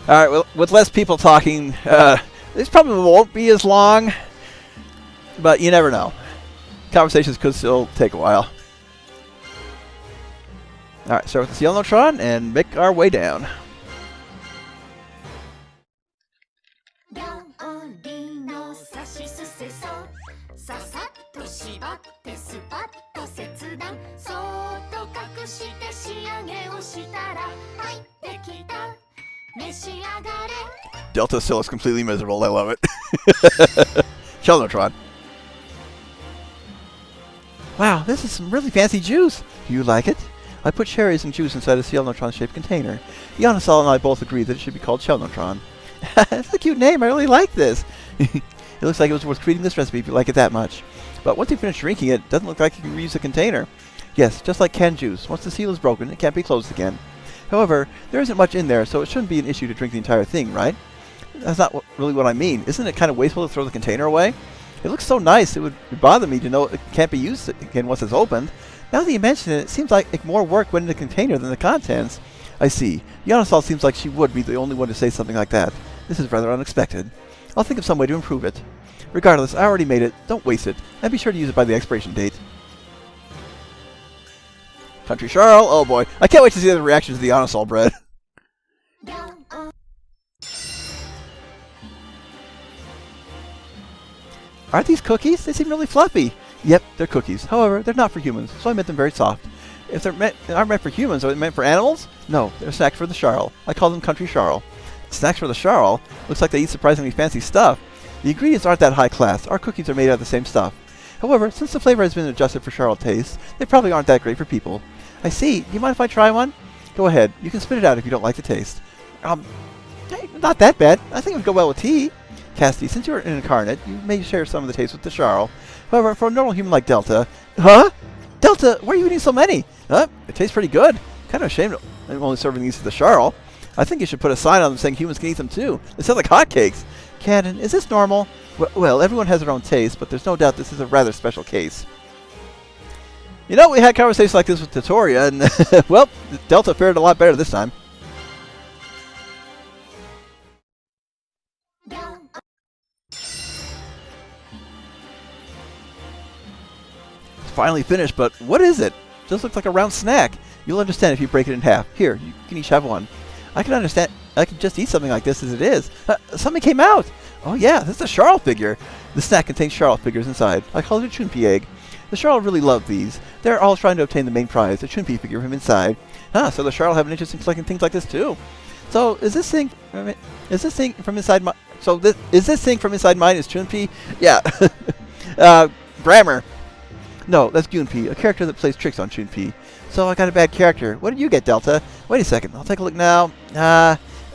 Alright, well, with less people talking, this probably won't be as long, but you never know. Conversations could still take a while. Alright, start with the Cyclotron and make our way down. Delta still looks completely miserable. I love it. Cyclotron. Wow, this is some really fancy juice. Do you like it? I put cherries and juice inside a Cyclotron-shaped container. Ionosol and I both agreed that it should be called Cyclotron. That's a cute name. I really like this. It looks like it was worth creating this recipe if you like it that much. But once you finish drinking it, it doesn't look like you can reuse the container. Yes, just like canned juice. Once the seal is broken, it can't be closed again. However, there isn't much in there, so it shouldn't be an issue to drink the entire thing, right? That's not really what I mean. Isn't it kind of wasteful to throw the container away? It looks so nice, it would bother me to know it can't be used again once it's opened. Now that you mention it, it seems like more work went in the container than the contents. I see. Ionosol seems like she would be the only one to say something like that. This is rather unexpected. I'll think of some way to improve it. Regardless, I already made it. Don't waste it. And be sure to use it by the expiration date. Country Charl? Oh boy. I can't wait to see the reaction to the Ionosol bread. Aren't these cookies? They seem really fluffy. Yep, they're cookies. However, they're not for humans, so I made them very soft. If they aren't meant for humans, are they meant for animals? No, they're snacks for the Charl. I call them Country Charl. Snacks for the Charl? Looks like they eat surprisingly fancy stuff. The ingredients aren't that high class. Our cookies are made out of the same stuff. However, since the flavor has been adjusted for Charl taste, they probably aren't that great for people. I see. Do you mind if I try one? Go ahead. You can spit it out if you don't like the taste. Hey, not that bad. I think it would go well with tea. Cassidy, since you're an incarnate, you may share some of the taste with the Charl. However, for a normal human like Delta... Huh? Delta, why are you eating so many? It tastes pretty good. Kind of ashamed I'm only serving these to the Charl. I think you should put a sign on them saying humans can eat them too. They sound like hotcakes. Kanon, is this normal? Well, everyone has their own taste, but there's no doubt this is a rather special case. You know, we had conversations like this with Tutoria, and, well, Delta fared a lot better this time. It's finally finished, but what is it? Just looks like a round snack. You'll understand if you break it in half. Here, you can each have one. I can understand. I can just eat something like this as it is. Something came out. Oh yeah, this is a Charl figure. The snack contains Charl figures inside. I call it a Chunpi egg. The Charl really love these. They're all trying to obtain the main prize, the Chunpi figure from inside. So the Charl have an interest in collecting things like this too. So is this thing from inside my? Is this thing from inside mine is Chunpi? Yeah. Grammar. No, that's Gunarm, a character that plays tricks on Chunpi. So I got a bad character. What did you get, Delta? Wait a second. I'll take a look now.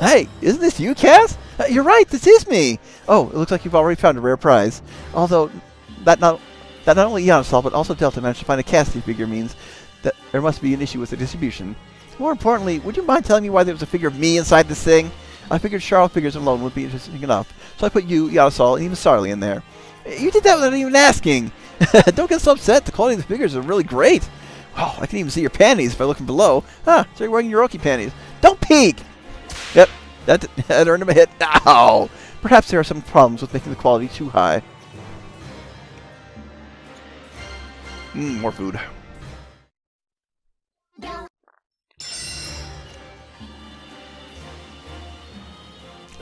Hey, isn't this you, Cass? You're right. This is me. Oh, it looks like you've already found a rare prize. Although that not only Ionosol, but also Delta managed to find a Cassidy figure means that there must be an issue with the distribution. More importantly, would you mind telling me why there was a figure of me inside this thing? I figured Charl figures alone would be interesting enough, so I put you, Ionosol, and even Sarly in there. You did that without even asking. Don't get so upset. The quality of the figures are really great. Wow, I can even see your panties if I look from below. So you're wearing your Orochi panties. Don't peek! Yep, that earned him a hit. Ow! Perhaps there are some problems with making the quality too high. More food.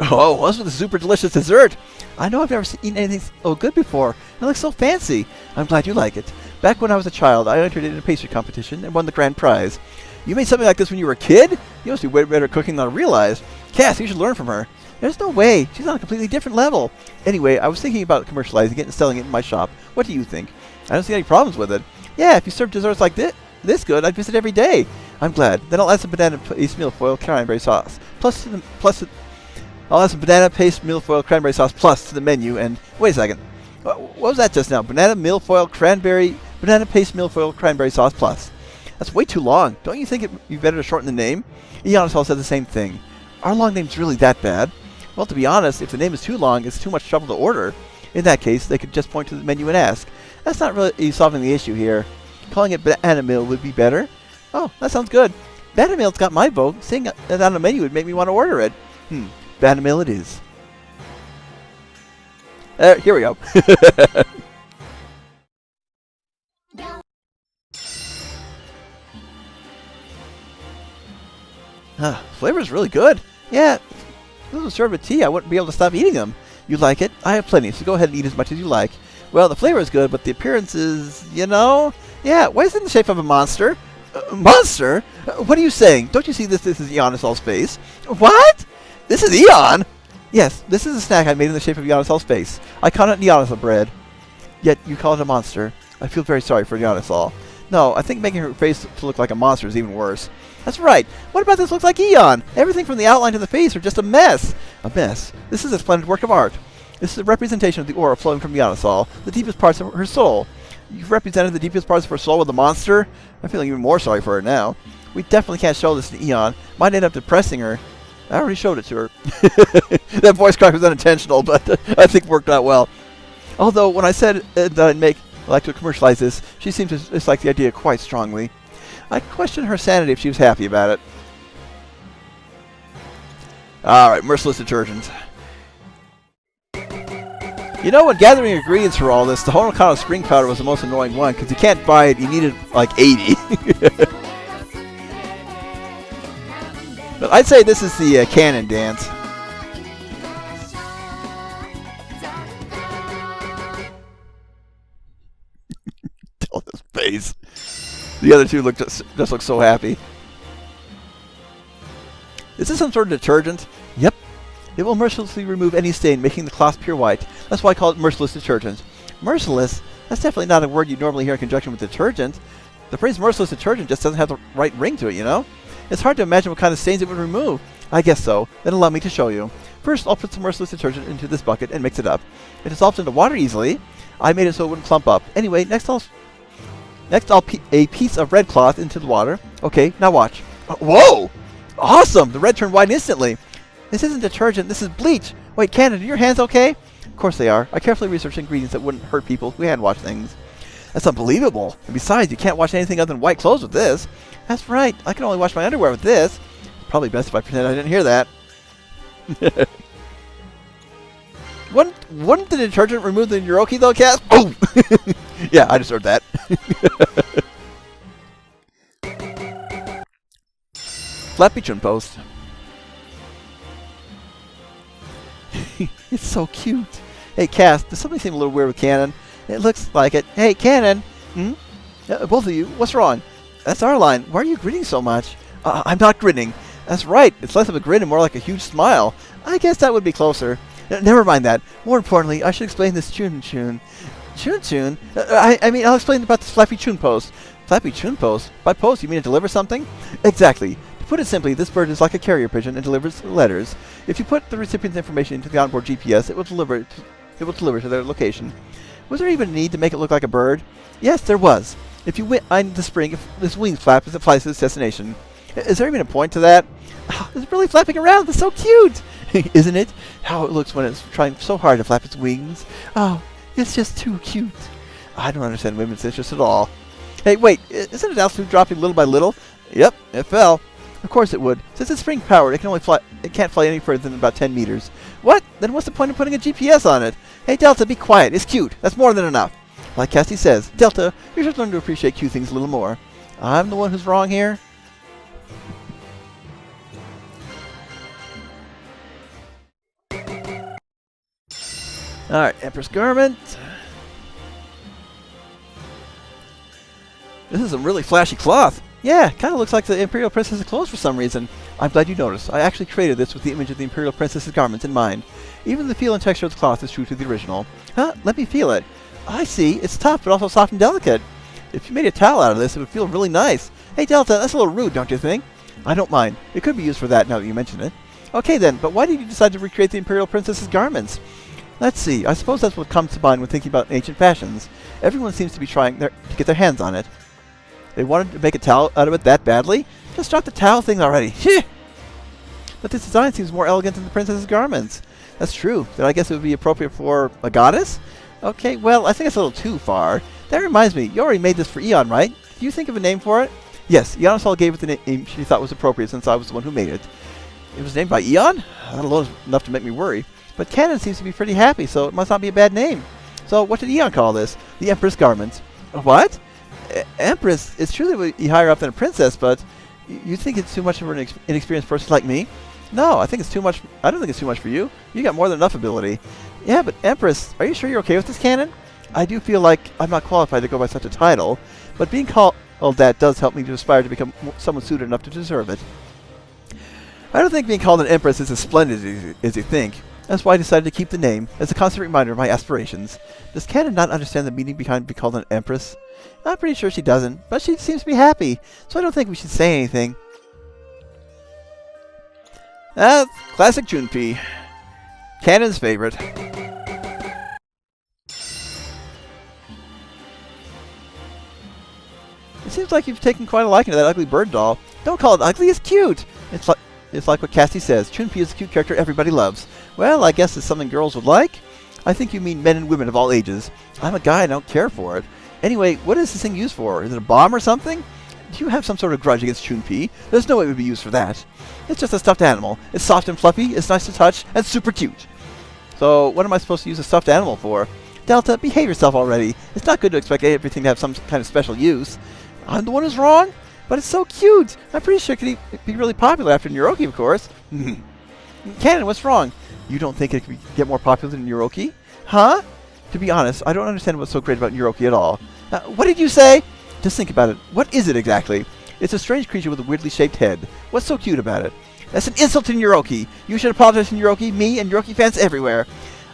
Oh, what's with the super delicious dessert? I know I've never eaten anything so good before. It looks so fancy. I'm glad you like it. Back when I was a child, I entered in a pastry competition and won the grand prize. You made something like this when you were a kid? You must be way better at cooking than I realized. Cass, you should learn from her. There's no way. She's on a completely different level. Anyway, I was thinking about commercializing it and selling it in my shop. What do you think? I don't see any problems with it. Yeah, if you serve desserts like this good, I'd visit every day. I'm glad. Then I'll add some banana paste milfoil cranberry sauce. I'll add some banana paste milfoil cranberry sauce plus to the menu. And wait a second. What was that just now? Banana paste milfoil cranberry sauce plus. That's way too long. Don't you think it'd be better to shorten the name? Ionosol said the same thing. Our long name's really that bad? Well, to be honest, if the name is too long, it's too much trouble to order. In that case, they could just point to the menu and ask. That's not really solving the issue here. Calling it Bana-Mille'ion would be better. Oh, that sounds good. Bana-Mille'ion's got my vote. Seeing that on the menu would make me want to order it. Bana-Mille'ion it is. Here we go. Flavor is really good. Yeah, if this was served with tea, I wouldn't be able to stop eating them. You like it? I have plenty, so go ahead and eat as much as you like. Well, the flavor is good, but the appearance is, you know... Yeah, why is it in the shape of a monster? Monster? What are you saying? Don't you see this is Ionosol's face? What? This is Eon? Yes, this is a snack I made in the shape of Ionosol's face. I call it Ionosol bread. Yet you call it a monster. I feel very sorry for Ionosol. No, I think making her face to look like a monster is even worse. That's right. What about this looks like Eon? Everything from the outline to the face are just a mess. A mess. This is a splendid work of art. This is a representation of the aura flowing from Ionosol, the deepest parts of her soul. You've represented the deepest parts of her soul with a monster? I'm feeling even more sorry for her now. We definitely can't show this to Eon. Might end up depressing her. I already showed it to her. That voice crack was unintentional, but I think it worked out well. Although, when I said that I'd like to commercialize this, she seemed to dislike the idea quite strongly. I questioned her sanity if she was happy about it. Alright, merciless detergent. You know, when gathering ingredients for all this, the Kanon spring powder was the most annoying one, because you can't buy it, you needed like 80. But I'd say this is the Kanon dance. Tell his face. The other two just look so happy. Is this some sort of detergent? Yep. It will mercilessly remove any stain, making the cloth pure white. That's why I call it merciless detergent. Merciless? That's definitely not a word you'd normally hear in conjunction with detergent. The phrase merciless detergent just doesn't have the right ring to it, you know? It's hard to imagine what kind of stains it would remove. I guess so. Then allow me to show you. First, I'll put some merciless detergent into this bucket and mix it up. It dissolves into water easily. I made it so it wouldn't clump up. Anyway, next I'll a piece of red cloth into the water. Okay, now watch. Whoa! Awesome! The red turned white instantly. This isn't detergent, this is bleach. Wait, Kanon, are your hands okay? Of course they are. I carefully researched ingredients that wouldn't hurt people who hand wash things. That's unbelievable. And besides, you can't wash anything other than white clothes with this. That's right. I can only wash my underwear with this. Probably best if I pretend I didn't hear that. Wouldn't the detergent remove the Neuroki though, Cass? Oh! Yeah, I just heard that. Flappy Chun post. It's so cute. Hey, Cass, does something seem a little weird with Kanon? It looks like it. Hey, Kanon! Both of you, what's wrong? That's our line. Why are you grinning so much? I'm not grinning. That's right. It's less of a grin and more like a huge smile. I guess that would be closer. Never mind that. More importantly, I should explain this Chun. Chun? I mean, I'll explain about this Flappy Chun post. Flappy Chun post? By post, you mean to deliver something? Exactly. To put it simply, this bird is like a carrier pigeon and delivers letters. If you put the recipient's information into the onboard GPS, it will deliver to their location. Was there even a need to make it look like a bird? Yes, there was. If you wind the spring, if this wings flap as it flies to its destination. Is there even a point to that? Oh, it's really flapping around. It's so cute. Isn't it? How it looks when it's trying so hard to flap its wings. Oh, it's just too cute. I don't understand women's interest at all. Hey, wait. Isn't its altitude dropping little by little? Yep, it fell. Of course it would. Since it's spring powered, it can't fly any further than about 10 meters. What? Then what's the point of putting a GPS on it? Hey, Delta, be quiet. It's cute. That's more than enough. Like Cassie says, Delta, you should learn to appreciate cute things a little more. I'm the one who's wrong here. Alright, Empress Garment. This is some really flashy cloth. Yeah, kind of looks like the Imperial Princess's clothes for some reason. I'm glad you noticed. I actually created this with the image of the Imperial Princess's garments in mind. Even the feel and texture of the cloth is true to the original. Huh? Let me feel it. I see. It's tough, but also soft and delicate. If you made a towel out of this, it would feel really nice. Hey, Delta, that's a little rude, don't you think? I don't mind. It could be used for that now that you mention it. Okay, then, but why did you decide to recreate the Imperial Princess's garments? Let's see. I suppose that's what comes to mind when thinking about ancient fashions. Everyone seems to be trying to get their hands on it. They wanted to make a towel out of it that badly? Just drop the towel thing already. But this design seems more elegant than the princess's garments. That's true. Then I guess it would be appropriate for a goddess? Okay, well, I think it's a little too far. That reminds me, you already made this for Eon, right? Did you think of a name for it? Yes, Ionosol gave it the name she thought was appropriate since I was the one who made it. It was named by Eon? That alone is enough to make me worry. But Kanon seems to be pretty happy, so it must not be a bad name. So what did Eon call this? The Empress Garment. What? Empress? It's true that we higher up than a princess, but you think it's too much for an inexperienced person like me? No, I think it's too much. I don't think it's too much for you. You got more than enough ability. Yeah, but Empress, are you sure you're okay with this, Kanon? I do feel like I'm not qualified to go by such a title, but being called that does help me to aspire to become someone suited enough to deserve it. I don't think being called an Empress is as splendid as you think. That's why I decided to keep the name as a constant reminder of my aspirations. Does Kanon not understand the meaning behind being called an Empress? I'm pretty sure she doesn't, but she seems to be happy, so I don't think we should say anything. Classic Chunpi. Kanon's favorite. It seems like you've taken quite a liking to that ugly bird doll. Don't call it ugly, it's cute! It's like what Cassie says. Chunpi is a cute character everybody loves. Well, I guess it's something girls would like. I think you mean men and women of all ages. I'm a guy, I don't care for it. Anyway, what is this thing used for? Is it a bomb or something? Do you have some sort of grudge against Chunpi? There's no way it would be used for that. It's just a stuffed animal. It's soft and fluffy, it's nice to touch, and super cute. So, what am I supposed to use a stuffed animal for? Delta, behave yourself already. It's not good to expect everything to have some kind of special use. I'm the one who's wrong? But it's so cute! I'm pretty sure it could be really popular after Neuroki, of course. Kanon, what's wrong? You don't think it could get more popular than Neuroki? Huh? To be honest, I don't understand what's so great about Neuroki at all. What did you say? Just think about it. What is it exactly? It's a strange creature with a weirdly shaped head. What's so cute about it? That's an insult to Neuroki! You should apologize to Neuroki, me, and Neuroki fans everywhere!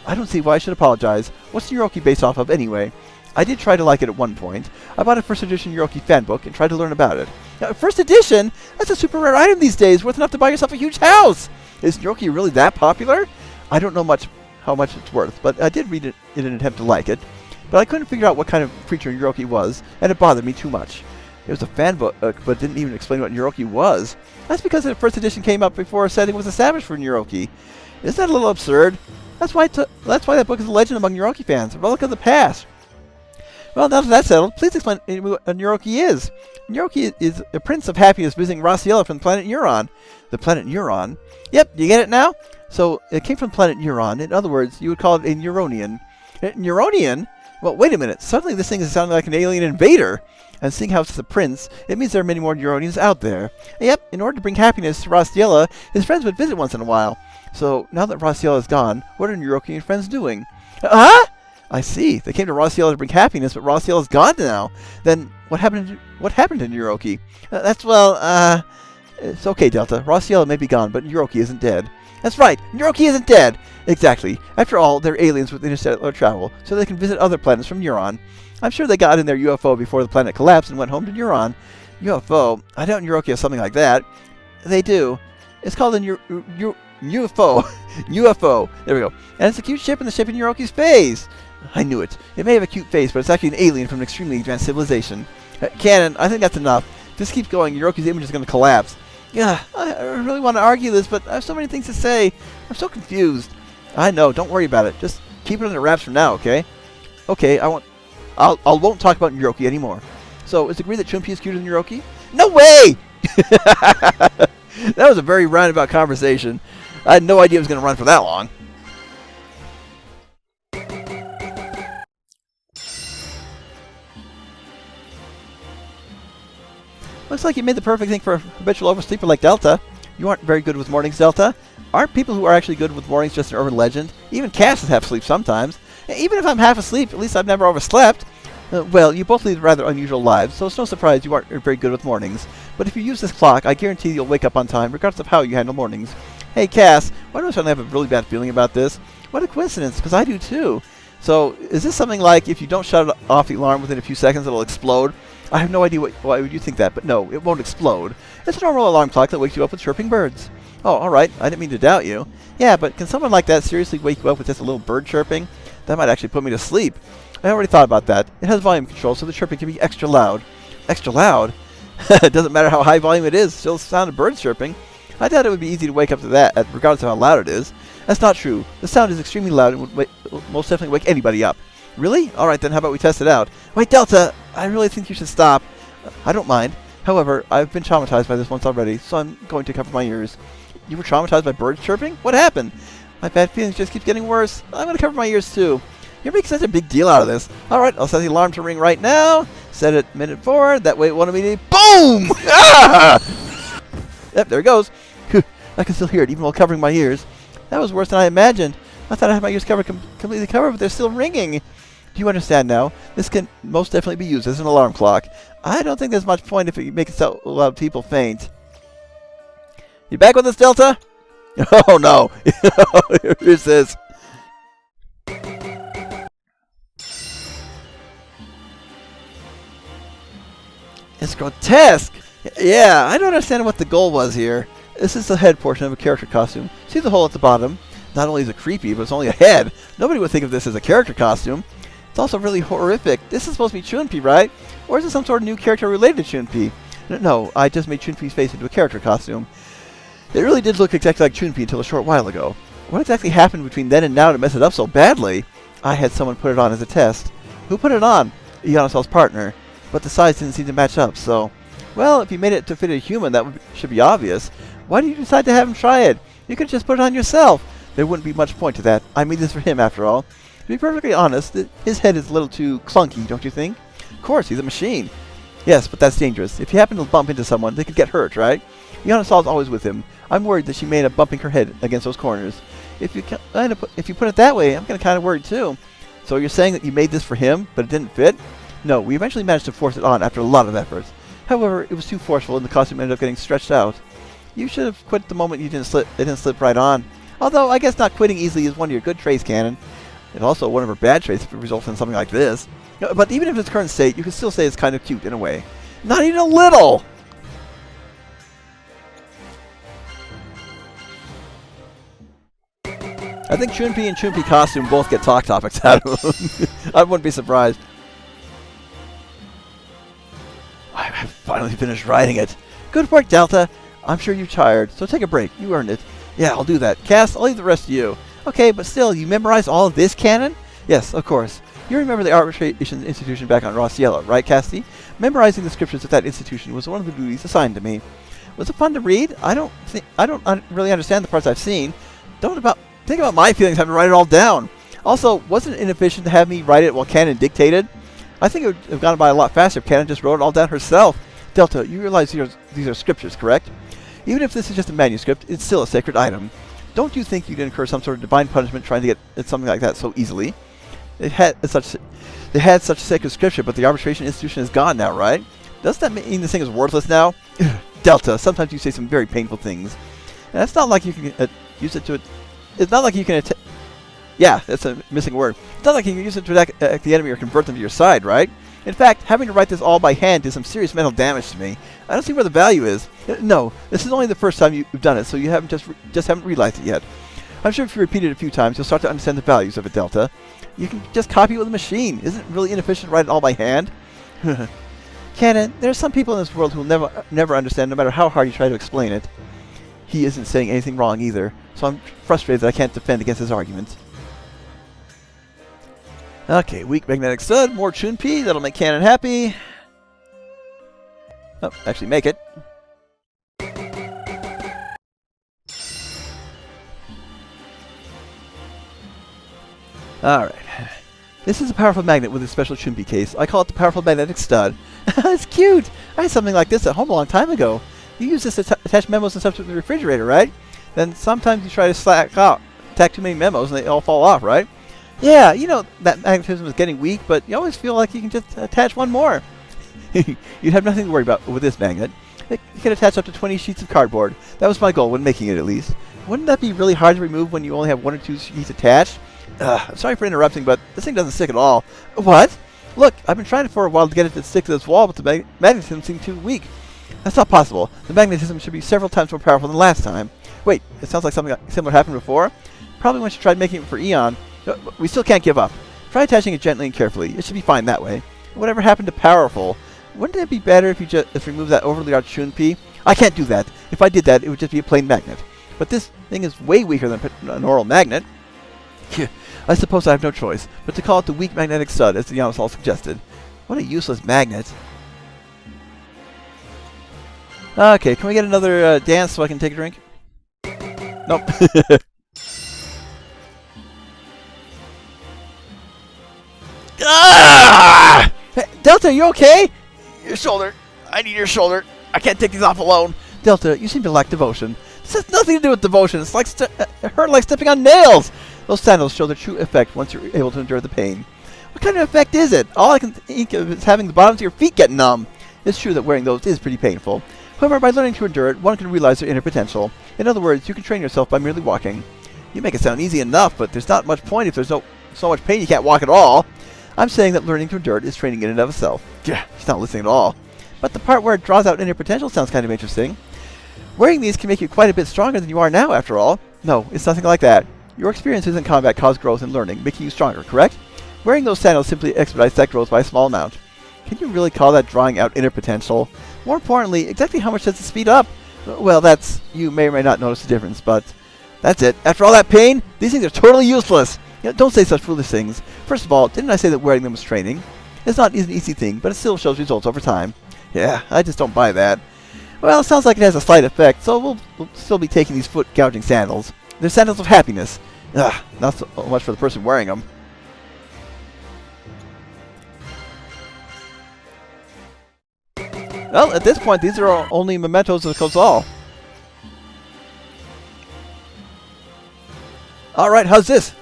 I don't see why I should apologize. What's Neuroki based off of, anyway? I did try to like it at one point. I bought a first edition Neuroki fan book and tried to learn about it. Now, first edition? That's a super rare item these days, worth enough to buy yourself a huge house! Is Neuroki really that popular? I don't know how much it's worth, but I did read it in an attempt to like it. But I couldn't figure out what kind of creature Neuroki was, and it bothered me too much. It was a fan book, but didn't even explain what Neuroki was. That's because the first edition came up before a setting was established for Neuroki. Isn't that a little absurd? That's why that book is a legend among Neuroki fans, a relic of the past. Well, now that that's settled, please explain what a Neuroki is. Neuroki is a prince of happiness visiting Raciella from the planet Neuron. The planet Neuron? Yep, you get it now? So, it came from the planet Neuron. In other words, you would call it a Neuronian. Neuronian? Well, wait a minute. Suddenly this thing is sounding like an alien invader. And seeing how it's a prince, it means there are many more Neuronians out there. And yep, in order to bring happiness to Raciella, his friends would visit once in a while. So, now that Raciella is gone, what are Neurokian friends doing? Huh? I see. They came to Raciella to bring happiness, but Raciella's gone now. Then, what happened to Neuroki? It's okay, Delta. Raciella may be gone, but Neuroki isn't dead. That's right! Neuroki isn't dead! Exactly. After all, they're aliens with interstellar travel, so they can visit other planets from Neuron. I'm sure they got in their UFO before the planet collapsed and went home to Neuron. UFO? I doubt Neuroki has something like that. They do. It's called a UFO. UFO. There we go. And it's a cute ship in the ship in Neuroki's face. I knew it. It may have a cute face, but it's actually an alien from an extremely advanced civilization. Kanon, I think that's enough. If this keeps going, Neuroki's image is going to collapse. Yeah, I really want to argue this, but I have so many things to say. I'm so confused. I know, don't worry about it. Just keep it under wraps for now, okay? Okay, I won't talk about Neuroki anymore. So, is it agreed that Chunpi is cuter than Neuroki? No way! That was a very roundabout conversation. I had no idea it was going to run for that long. Looks like you made the perfect thing for a habitual oversleeper like Delta. You aren't very good with mornings, Delta. Aren't people who are actually good with mornings just an urban legend? Even Cass is half asleep sometimes. Even if I'm half asleep, at least I've never overslept. Well, you both lead rather unusual lives, so it's no surprise you aren't very good with mornings. But if you use this clock, I guarantee you'll wake up on time, regardless of how you handle mornings. Hey, Cass, why do I suddenly have a really bad feeling about this? What a coincidence, because I do too. So, is this something like if you don't shut off the alarm within a few seconds, it'll explode? I have no idea why would you think that, but no, it won't explode. It's a normal alarm clock that wakes you up with chirping birds. Oh, alright, I didn't mean to doubt you. Yeah, but can someone like that seriously wake you up with just a little bird chirping? That might actually put me to sleep. I already thought about that. It has volume control, so the chirping can be extra loud. Extra loud? It doesn't matter how high volume it is, still the sound of birds chirping. I doubt it would be easy to wake up to that, regardless of how loud it is. That's not true. The sound is extremely loud and would most definitely wake anybody up. Really? Alright then, how about we test it out? Wait, Delta! I really think you should stop. I don't mind. However, I've been traumatized by this once already, so I'm going to cover my ears. You were traumatized by birds chirping? What happened? My bad feelings just keep getting worse. I'm going to cover my ears too. You're making such a big deal out of this. Alright, I'll set the alarm to ring right now. Set it minute 4. That way it won't immediately BOOM! Ah! Yep, there it goes. I can still hear it even while covering my ears. That was worse than I imagined. I thought I had my ears covered completely covered, but they're still ringing. Do you understand now? This can most definitely be used as an alarm clock. I don't think there's much point if you make it so loud people faint. You back with us, Delta? Oh no. Here it is. It's grotesque! Yeah, I don't understand what the goal was here. This is the head portion of a character costume. See the hole at the bottom? Not only is it creepy, but it's only a head. Nobody would think of this as a character costume. It's also really horrific. This is supposed to be Chunpi, right? Or is it some sort of new character related to Chunpi? No, I just made Chunpi's face into a character costume. It really did look exactly like Chunpi until a short while ago. What exactly happened between then and now to mess it up so badly? I had someone put it on as a test. Who put it on? Ionosol's partner. But the size didn't seem to match up, so... Well, if you made it to fit a human, that should be obvious. Why did you decide to have him try it? You could just put it on yourself. There wouldn't be much point to that. I made this for him, after all. To be perfectly honest, his head is a little too clunky, don't you think? Of course, he's a machine. Yes, but that's dangerous. If you happen to bump into someone, they could get hurt, right? Ionosol's always with him. I'm worried that she may end up bumping her head against those corners. If you put it that way, I'm kind of worried too. So you're saying that you made this for him, but it didn't fit? No, we eventually managed to force it on after a lot of efforts. However, it was too forceful and the costume ended up getting stretched out. You should have quit the moment it didn't slip right on. Although, I guess not quitting easily is one of your good traits, Kanon. It's also one of her bad traits if it results in something like this. But even if it's current state, you can still say it's kind of cute in a way. Not even a little! I think Chunpi and Chunpi costume both get talk topics out of them. I wouldn't be surprised. I've finally finished writing it. Good work, Delta. I'm sure you're tired, so take a break. You earned it. Yeah, I'll do that. Cass, I'll leave the rest to you. Okay, but still, you memorized all of this, Kanon? Yes, of course. You remember the arbitration institution back on Rossiella, right, Cassie? Memorizing the scriptures of that institution was one of the duties assigned to me. Was it fun to read? I don't really understand the parts I've seen. Think about my feelings having to write it all down. Also, wasn't it inefficient to have me write it while Kanon dictated? I think it would have gone by a lot faster if Kanon just wrote it all down herself. Delta, you realize these are scriptures, correct? Even if this is just a manuscript, it's still a sacred item. Don't you think you'd incur some sort of divine punishment trying to get at something like that so easily? They had such sacred scripture, but the arbitration institution is gone now, right? Doesn't that mean this thing is worthless now? Delta, sometimes you say some very painful things. And it's not like you can use it to... It's not like you can... Yeah, that's a missing word. It's not like you can use it to attack the enemy or convert them to your side, right? In fact, having to write this all by hand did some serious mental damage to me. I don't see where the value is. No, this is only the first time you've done it, so you haven't just haven't realized it yet. I'm sure if you repeat it a few times, you'll start to understand the values of it, Delta. You can just copy it with a machine. Isn't it really inefficient to write it all by hand? Kanon, there are some people in this world who will never understand, no matter how hard you try to explain it. He isn't saying anything wrong either, so I'm frustrated that I can't defend against his arguments. Okay, weak magnetic stud, more Chunpi, that'll make Kanon happy. Oh, actually make it. Alright. This is a powerful magnet with a special Chunpi case. I call it the powerful magnetic stud. It's cute! I had something like this at home a long time ago. You use this to attach memos and stuff to the refrigerator, right? Then sometimes you try to slack out, attack too many memos, and they all fall off, right? Yeah, you know that magnetism is getting weak, but you always feel like you can just attach one more. You'd have nothing to worry about with this magnet. You can attach up to 20 sheets of cardboard. That was my goal when making it, at least. Wouldn't that be really hard to remove when you only have 1 or 2 sheets attached? I'm sorry for interrupting, but this thing doesn't stick at all. What? Look, I've been trying for a while to get it to stick to this wall, but the magnetism seemed too weak. That's not possible. The magnetism should be several times more powerful than last time. Wait, it sounds like something similar happened before? Probably when she tried making it for Eon. We still can't give up. Try attaching it gently and carefully. It should be fine that way. Whatever happened to powerful? Wouldn't it be better if you just remove that overly large Chunpi? I can't do that. If I did that, it would just be a plain magnet. But this thing is way weaker than a normal magnet. I suppose I have no choice, but to call it the weak magnetic stud, as the Ionosol suggested. What a useless magnet. Okay, can we get another dance so I can take a drink? Nope. Ah! Hey, Delta, you okay? Your shoulder. I need your shoulder. I can't take these off alone. Delta, you seem to lack devotion. This has nothing to do with devotion. It's like it hurt like stepping on nails. Those sandals show their true effect once you're able to endure the pain. What kind of effect is it? All I can think of is having the bottoms of your feet get numb. It's true that wearing those is pretty painful. However, by learning to endure it, one can realize their inner potential. In other words, you can train yourself by merely walking. You make it sound easy enough, but there's not much point if there's so much pain you can't walk at all. I'm saying that learning to endure it is training in and of itself. Yeah, he's not listening at all. But the part where it draws out inner potential sounds kind of interesting. Wearing these can make you quite a bit stronger than you are now, after all. No, it's nothing like that. Your experiences in combat cause growth and learning, making you stronger, correct? Wearing those sandals simply expedites that growth by a small amount. Can you really call that drawing out inner potential? More importantly, exactly how much does it speed up? Well, you may or may not notice the difference, but that's it. After all that pain, these things are totally useless. Don't say such foolish things. First of all, didn't I say that wearing them was training? It's not an easy thing, but it still shows results over time. Yeah, I just don't buy that. Well, it sounds like it has a slight effect, so we'll still be taking these foot-gouging sandals. They're sandals of happiness. Ugh, not so much for the person wearing them. Well, at this point, these are only mementos of Kozal. Alright, how's this?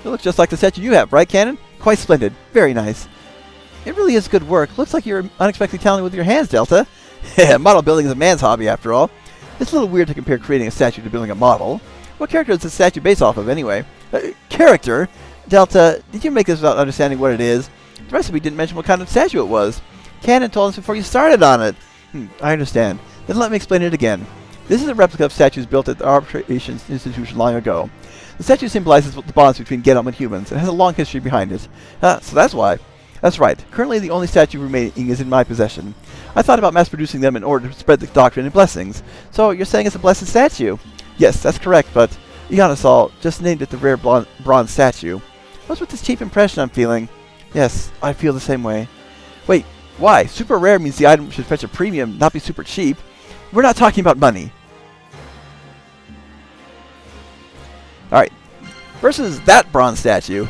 It looks just like the statue you have, right, Kanon? Quite splendid. Very nice. It really is good work. Looks like you're unexpectedly talented with your hands, Delta. Model building is a man's hobby, after all. It's a little weird to compare creating a statue to building a model. What character is the statue based off of, anyway? Character? Delta, did you make this without understanding what it is? The recipe didn't mention what kind of statue it was. Kanon told us before you started on it. I understand. Then let me explain it again. This is a replica of statues built at the Arbitration Institution long ago. The statue symbolizes the bonds between Gunarm and humans and has a long history behind it. So that's why. That's right. Currently, the only statue remaining is in my possession. I thought about mass-producing them in order to spread the doctrine and blessings. So you're saying it's a blessed statue? Yes, that's correct, but Ionisol just named it the rare bronze statue. What's with this cheap impression I'm feeling? Yes, I feel the same way. Wait, why? Super rare means the item should fetch a premium, not be super cheap. We're not talking about money. Alright. Versus that bronze statue.